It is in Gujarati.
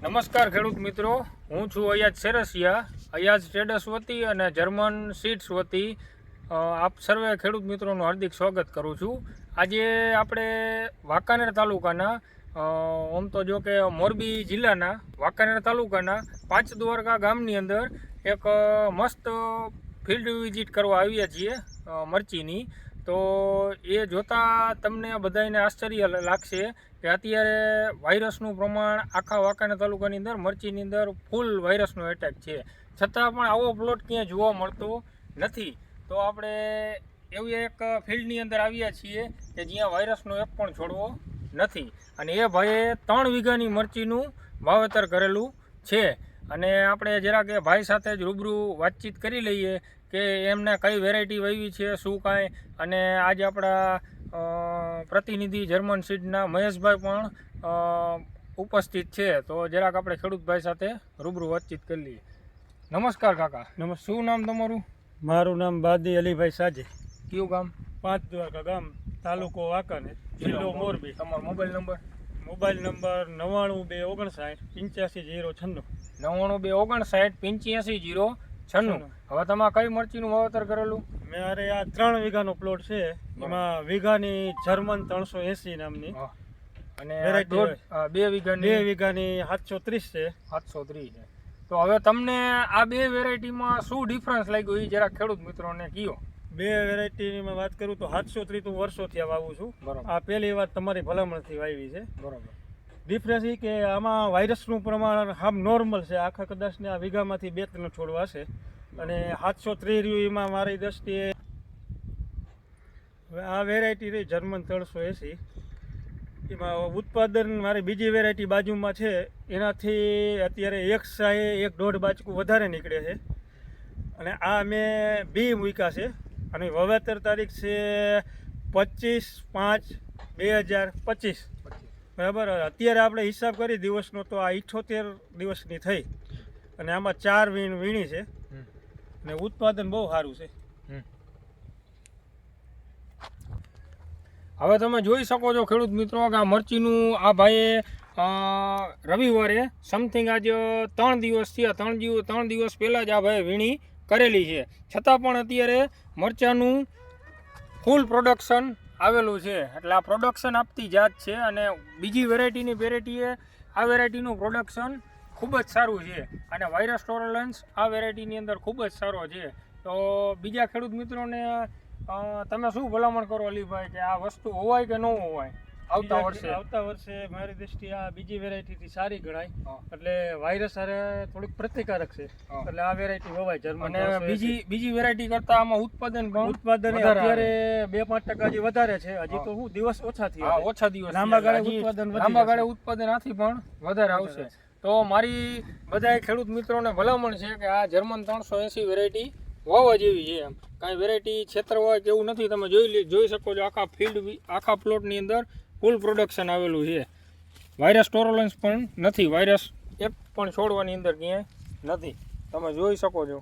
નમસ્કાર ખેડૂત મિત્રો, હું છું અયાજ સેરસિયા, અયાજ ટ્રેડર્સ વતી અને જર્મન સીડ્સ વતી આપ સર્વે ખેડૂત મિત્રોનું હાર્દિક સ્વાગત કરું છું. આજે આપણે વાંકાનેર તાલુકાના આમ તો જો કે મોરબી જિલ્લાના વાંકાનેર તાલુકાના પાંચ દ્વારકા ગામની અંદર એક મસ્ત ફિલ્ડ વિઝિટ કરવા આવ્યા છીએ મરચીની. તો એ જોતાં તમને બધાને આશ્ચર્ય લાગશે કે અત્યારે વાયરસનું પ્રમાણ આખા વાંકાનેર તાલુકાની અંદર મરચીની અંદર ફૂલ વાયરસનો એટેક છે, છતાં પણ આવો પ્લોટ ક્યાંય જોવા મળતો નથી. તો આપણે એવી એક ફિલ્ડની અંદર આવ્યા છીએ કે જ્યાં વાયરસનો એક પણ છોડવો નથી, અને એ ભાઈએ 3 વીઘાની મરચીનું વાવેતર કરેલું છે. અને આપણે જરાક એ ભાઈ સાથે જ રૂબરૂ વાતચીત કરી લઈએ કે એમને કઈ વેરાયટી વાવી છે, શું કાંઈ. અને આજે આપણા પ્રતિનિધિ જર્મન સીડના મહેશભાઈ પણ ઉપસ્થિત છે. તો જરાક આપણે ખેડૂતભાઈ સાથે રૂબરૂ વાતચીત કરી લઈએ. નમસ્કાર કાકા. શું નામ તમારું? મારું નામ બાદી અલીભાઈ સાજી. કયું ગામ? પાંચ દ્વારકા ગામ, તાલુકો વાંકાનેર, જિલ્લો મોરબી. તમારો મોબાઈલ નંબર? Mobile number 9929585096. 9929585096. હવે તમે કઈ મરચીનું વાવેતર કરેલું? મારે આ 3 વીઘાનો પ્લોટ છે, એમાં વીઘાની જર્મન 380 નામની અને વેરાયટી 2 વીઘાની 730 છે. 730 છે. તો હવે તમને આ બે વેરાયટીમાં શું ડિફરન્સ લાગ્યો એ જરા ખેડૂત મિત્રોને કયો. બે વેરાયટીની વાત કરું તો 730 હું વર્ષોથી વાવું છું. બરાબર. આ પહેલી વાત તમારી ભલામણથી વાવી છે. બરાબર. ડિફરન્સ એ કે આમાં વાયરસનું પ્રમાણ આમ નોર્મલ છે, આખા કદાચને આ વીઘામાંથી 2-3 છોડવા છે. અને 730 રહ્યું એમાં મારી દ્રષ્ટિએ આ વેરાયટી રહી જર્મન 380, એમાં ઉત્પાદન મારી બીજી વેરાયટી બાજુમાં છે એનાથી અત્યારે 1.5 બાચકું વધારે નીકળે છે. અને આ મેં બી મૂક્યા છે અને વાવેતર તારીખ છે 25/5/2025. બરાબર. અત્યારે આપણે હિસાબ કરી દિવસનો તો આ 78 દિવસની થઈ, અને આમાં 4 વીણ વીણી છે અને ઉત્પાદન બહુ સારું છે. હવે તમે જોઈ શકો છો ખેડૂત મિત્રો કે આ મરચીનું આ ભાઈએ રવિવારે સમથિંગ આજે 3 દિવસ થયા, 3 દિવસ પહેલાં જ આ ભાઈએ વીણી કરેલી છે, છતાં પણ અત્યારે મરચાંનું ફૂલ પ્રોડક્શન આવેલું છે. એટલે આ પ્રોડક્શન આપતી જાત છે, અને બીજી વેરાયટીએ આ વેરાયટીનું પ્રોડક્શન ખૂબ જ સારું છે, અને વાયરસ ટોલરન્સ આ વેરાયટીની અંદર ખૂબ જ સારો છે. તો બીજા ખેડૂત મિત્રોને તમે શું ભલામણ કરો અલીભાઈ કે આ વસ્તુ હોવાય કે ન હોવાય આવતા વર્ષે મારી દ્રષ્ટિએ આ બીજી વેરાયટીથી સારી ગણાય, એટલે વાયરસ હારે થોડીક પ્રતિકારક છે, એટલે આ વેરાયટી હોવાય જર્મન. અને બીજી વેરાયટી કરતા આમાં ઉત્પાદન અત્યારે 2-5% હજી વધારે છે. હજી તો હું દિવસ ઓછા થયા, ઓછા દિવસ લાંબા ગાળે ઉત્પાદન આથી પણ વધારે આવશે. તો મારી બધા ખેડૂત મિત્રોને ભલામણ છે કે આ જર્મન 380 વેરાયટી વાવવા જેવી છે. એમ કાંઈ વેરાયટી ક્ષેત્ર હોય કે એવું નથી. તમે જોઈ શકો છો આખા આખા પ્લોટની અંદર ફૂલ પ્રોડક્શન આવેલું છે. વાયરસ ટોલરન્સ પણ નથી, વાયરસ એક પણ છોડવાની અંદર ક્યાંય નથી. તમે જોઈ શકો છો.